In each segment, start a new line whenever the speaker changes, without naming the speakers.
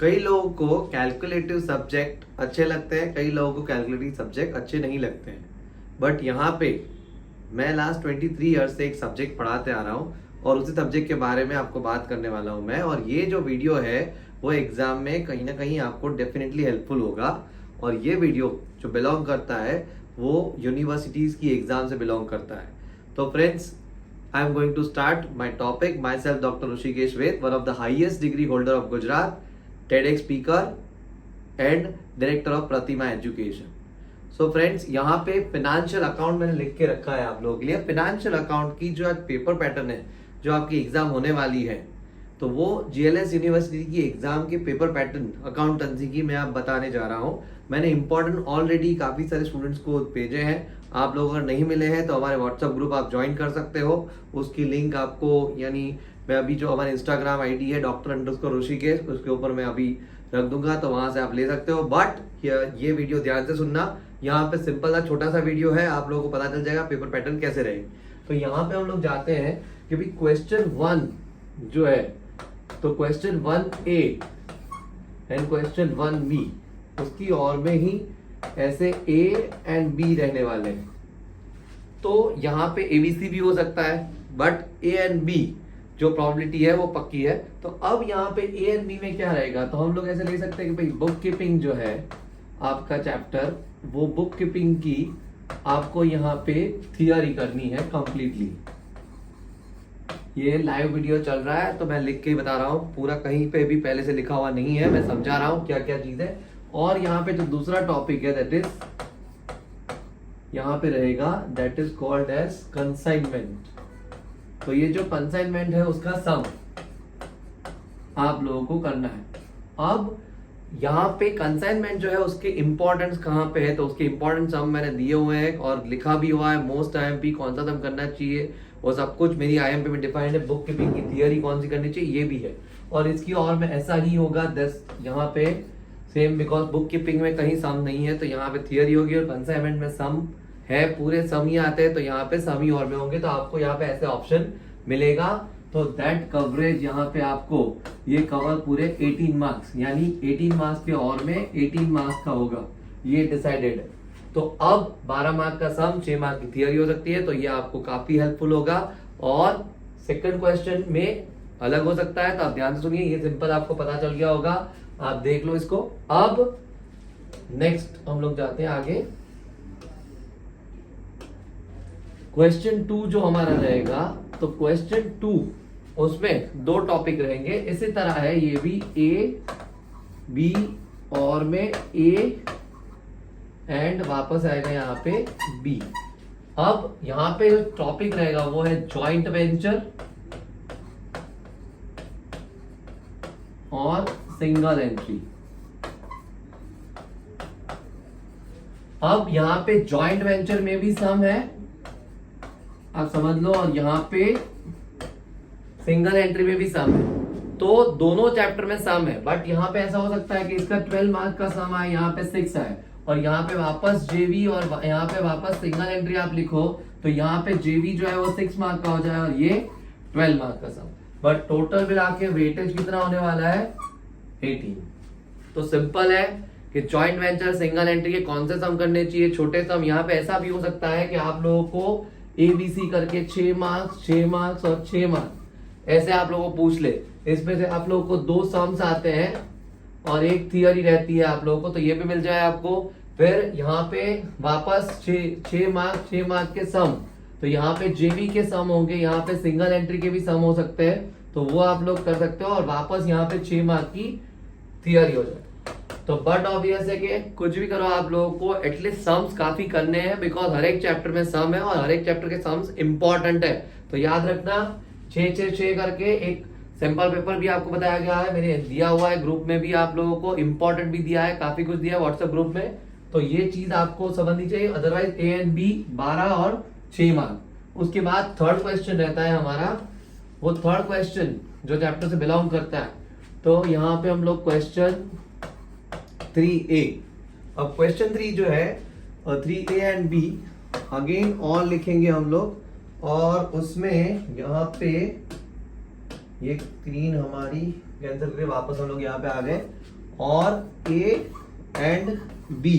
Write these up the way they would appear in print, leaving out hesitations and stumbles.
कई लोगों को कैलकुलेटिव सब्जेक्ट अच्छे लगते हैं, कई लोगों को कैलकुलेटिव सब्जेक्ट अच्छे नहीं लगते हैं। बट यहाँ पे मैं लास्ट 23 ईयर्स से एक सब्जेक्ट पढ़ाते आ रहा हूँ और उसी सब्जेक्ट के बारे में आपको बात करने वाला हूँ मैं। और ये जो वीडियो है वो एग्जाम में कहीं ना कहीं आपको डेफिनेटली हेल्पफुल होगा। और ये वीडियो जो बिलोंग करता है वो यूनिवर्सिटीज़ की एग्जाम से बिलोंग करता है। तो friends, I am going to start my topic. Myself, Dr. Rushikesh Ved, one of the highest degree holder of Gujarat, TEDx speaker and director of Pratima Education. So friends, यहाँ पे financial account मैंने लिख के रखा है आप लोगों के लिए। फिनेंशियल अकाउंट की जो आज पेपर पैटर्न है, जो आपकी एग्जाम होने वाली है, तो वो GLS यूनिवर्सिटी की एग्जाम के पेपर पैटर्न अकाउंटेंसी की मैं आप बताने जा रहा हूँ। मैंने इंपॉर्टेंट ऑलरेडी काफ़ी सारे स्टूडेंट्स को भेजे हैं। आप लोग अगर नहीं मिले हैं तो हमारे व्हाट्सएप ग्रुप आप ज्वाइन कर सकते हो। उसकी लिंक आपको, यानी मैं अभी जो हमारे इंस्टाग्राम आईडी है Dr_ऋषिकेश, उसके ऊपर मैं अभी रख दूंगा, तो वहां से आप ले सकते हो। बट ये वीडियो ध्यान से सुनना, यहाँ पे सिंपल सा छोटा सा वीडियो है, आप लोगों को पता चल जाएगा पेपर पैटर्न कैसे रहेगी। तो यहाँ पे हम लोग जाते हैं कि भाई क्वेश्चन 1 जो है, तो question 1A and question 1B, उसकी और में ही ऐसे A एंड B रहने वाले हैं। तो यहाँ पे ABC भी हो सकता है, बट A एंड B जो प्रोबेबिलिटी है वो पक्की है। तो अब यहाँ पे A एंड B में क्या रहेगा, तो हम लोग ऐसे ले सकते हैं कि भाई बुक कीपिंग जो है आपका चैप्टर, वो बुक कीपिंग की आपको यहाँ पे थियरी करनी है कंप्लीटली। ये लाइव वीडियो चल रहा है तो मैं लिख के ही बता रहा हूँ, पूरा कहीं पे भी पहले से लिखा हुआ नहीं है, मैं समझा रहा हूँ क्या क्या चीज है। और यहाँ पे जो दूसरा टॉपिक है दैट इज यहाँ पे रहेगा, that is called as consignment. तो ये जो कंसाइनमेंट है उसका सम आप लोगों को करना है। अब यहाँ पे कंसाइनमेंट जो है उसके इंपॉर्टेंस कहाँ पे है, तो उसके इंपॉर्टेंट सम मैंने दिए हुए हैं और लिखा भी हुआ है। मोस्ट IMP कौन सा सम करना चाहिए वो सब कुछ मेरी IMP में डिफाइंड है। बुक कीपिंग की थियरी कौन सी करनी चाहिए ये भी है, और इसकी और में ऐसा ही होगा 10 यहाँ पे सेम, बिकॉज बुक कीपिंग में कहीं सम नहीं है तो यहाँ पे थियरी होगी, और कंसाइनमेंट में सम है, पूरे सम ही आते हैं तो यहाँ पे सम ही और में होंगे। तो आपको यहाँ पे ऐसे ऑप्शन मिलेगा। तो दैट कवरेज यहाँ पे आपको ये कवर पूरे 18 मार्क्स, यानी 18 मार्क्स के और में 18 मार्क्स का होगा, ये डिसाइडेड है। तो अब 12 मार्क का सम, 6 मार्क की थियरी हो सकती है, तो ये आपको काफी हेल्पफुल होगा। और सेकंड क्वेश्चन में अलग हो सकता है, तो आप ध्यान से सुनिए, ये सिंपल आपको पता चल गया होगा, आप देख लो इसको। अब नेक्स्ट हम लोग जाते हैं आगे। क्वेश्चन 2 जो हमारा रहेगा, तो क्वेश्चन 2 उसमें 2 टॉपिक रहेंगे। इसी तरह है ये भी, A B और में A एंड वापस आएगा यहाँ पे B। अब यहाँ पे जो टॉपिक रहेगा वो है जॉइंट वेंचर और सिंगल एंट्री। अब यहाँ पे जॉइंट वेंचर में भी सम है, आप समझ लो, और यहाँ पे सिंगल एंट्री में भी सम है। तो दोनों चैप्टर में सम है, बट यहाँ पे ऐसा हो सकता है कि इसका 12 मार्क का सम आए, यहाँ पे 6 आए, और यहाँ पे वापस JV और यहाँ पे वापस सिंगल एंट्री आप लिखो, तो यहाँ पे JV जो है वो 6 मार्क का हो जाए और ये 12 मार्क का सम। बट टोटल मिला के वेटेज कितना होने वाला है, 18। तो सिंपल है कि जॉइंट वेंचर, सिंगल एंट्री के कौन से सम करने चाहिए, छोटे सम। यहाँ पे ऐसा भी हो सकता है कि आप लोगों को ABC करके 6 मार्क्स, 6 मार्क्स और 6 मार्क्स ऐसे आप लोगों को पूछ ले, इसमें से आप लोगों को 2 सम्स आते हैं और एक थियरी रहती है आप लोगों को, तो ये भी मिल जाए आपको। फिर यहाँ पे वापस 6 मार्क्स के सम, तो यहाँ पे JV के सम होंगे, यहाँ पे सिंगल एंट्री के भी सम हो सकते हैं, तो वो आप लोग कर सकते हो, और वापस यहाँ पे 6 मार्क की थियरी हो जाए। तो बट ऑब्वियस है कि कुछ भी करो आप लोगों को एटलीस्ट सम्स काफी करने हैं, बिकॉज हर एक चैप्टर में सम है और हर एक चैप्टर के सम्स इंपॉर्टेंट है। तो याद रखना 6 करके एक सैंपल पेपर भी आपको बताया गया है, मैंने दिया हुआ है ग्रुप में भी, आप लोगों को इंपॉर्टेंट भी दिया है, काफी कुछ दिया है व्हाट्सएप ग्रुप में। तो ये चीज आपको समझनी चाहिए, अदरवाइज A एंड B 12 और 6 मार्क। उसके बाद थर्ड क्वेश्चन रहता है हमारा, वो थर्ड क्वेश्चन जो चैप्टर से बिलोंग करता है। तो यहाँ पे हम लोग क्वेश्चन 3A, अब क्वेश्चन 3 जो है 3A and B again all लिखेंगे हम लोग, और उसमें यहाँ पे ये स्क्रीन हमारी कैंसिल करके वापस हम लोग यहाँ पे आ गए और ए एंड बी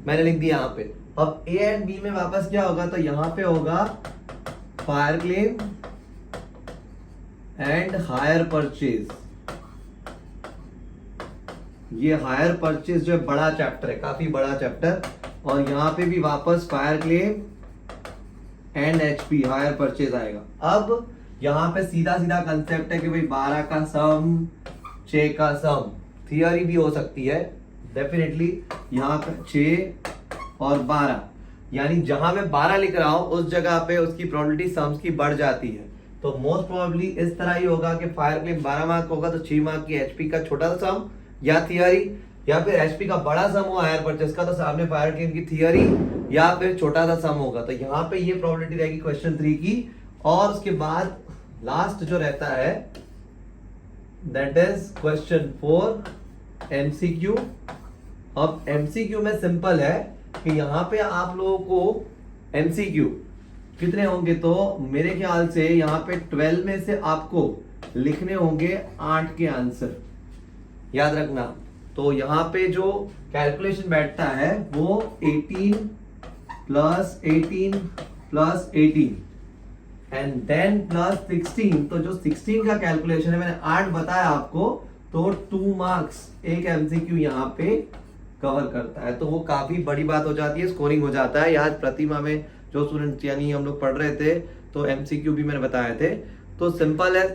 मैंने लिख दिया यहाँ पे। अब ए एंड बी में वापस क्या होगा, तो यहाँ पे होगा fire claim and hire purchase. ये हायर परचेज जो है बड़ा चैप्टर है, काफी बड़ा चैप्टर, और यहाँ पे भी वापस fire claim and HP hire purchase आएगा। अब यहाँ पे सीधा सीधा कंसेप्ट है कि भाई 12 का सम 6 का सम, थियरी भी हो सकती है डेफिनेटली। यहाँ पे 6 और 12, यानी जहां मैं 12 लिख रहा हूं उस जगह पे उसकी प्रोबेबिलिटी सम्स की बढ़ जाती है। तो मोस्ट प्रोबेबली इस तरह ही होगा कि फायर क्लेम 12 मार्क होगा तो 6 मार्क की एचपी का छोटा सा सम या थियरी, या फिर एचपी का बड़ा सम हो हायर परचेस का तो सामने फायर क्लेम की थियरी या फिर छोटा सा सम होगा। तो यहाँ पे ये प्रोबेबिलिटी रहेगी क्वेश्चन 3 की। और उसके बाद लास्ट जो रहता है दैट इज क्वेश्चन 4 एमसीक्यू। अब एमसीक्यू में सिंपल है कि यहाँ पे आप लोगों को एमसीक्यू कितने होंगे, तो मेरे ख्याल से यहाँ पे 12 में से आपको लिखने होंगे 8 के आंसर, याद रखना। तो यहाँ पे जो कैलकुलेशन बैठता है वो 18 plus 18 plus 18 and then plus 16। तो जो 16 का कैलकुलेशन है मैंने 8 बताया आपको, तो 2 मार्क्स एक एमसीक्यू यहाँ पे कवर करता है। तो वो काफी बड़ी बात हो जाती है, स्कोरिंग हो जाता है। आज प्रतिमा में जो स्टूडेंट यानी हम लोग पढ़ रहे थे तो एमसीक्यू भी मैंने बताए थे। तो सिंपल है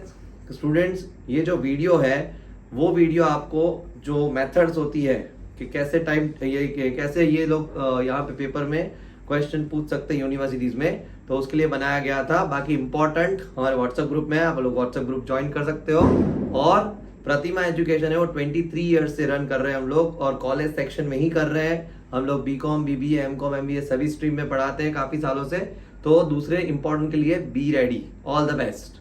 स्टूडेंट्स, ये जो वीडियो है वो वीडियो आपको जो मेथड्स होती है कि कैसे कैसे ये लोग यहाँ पे पेपर में क्वेश्चन पूछ सकते हैं यूनिवर्सिटीज में, तो उसके लिए बनाया गया था। बाकी इंपॉर्टेंट हमारे व्हाट्सएप ग्रुप में आप लोग व्हाट्सएप ग्रुप ज्वाइन कर सकते हो। और प्रतिमा एजुकेशन है वो 23 ईयर्स से रन कर रहे हैं हम लोग, और कॉलेज सेक्शन में ही कर रहे हैं हम लोग। बीकॉम, बीबीए, एमकॉम, एमबीए सभी स्ट्रीम में पढ़ाते हैं काफी सालों से। तो दूसरे इंपॉर्टेंट के लिए be ready. All the best.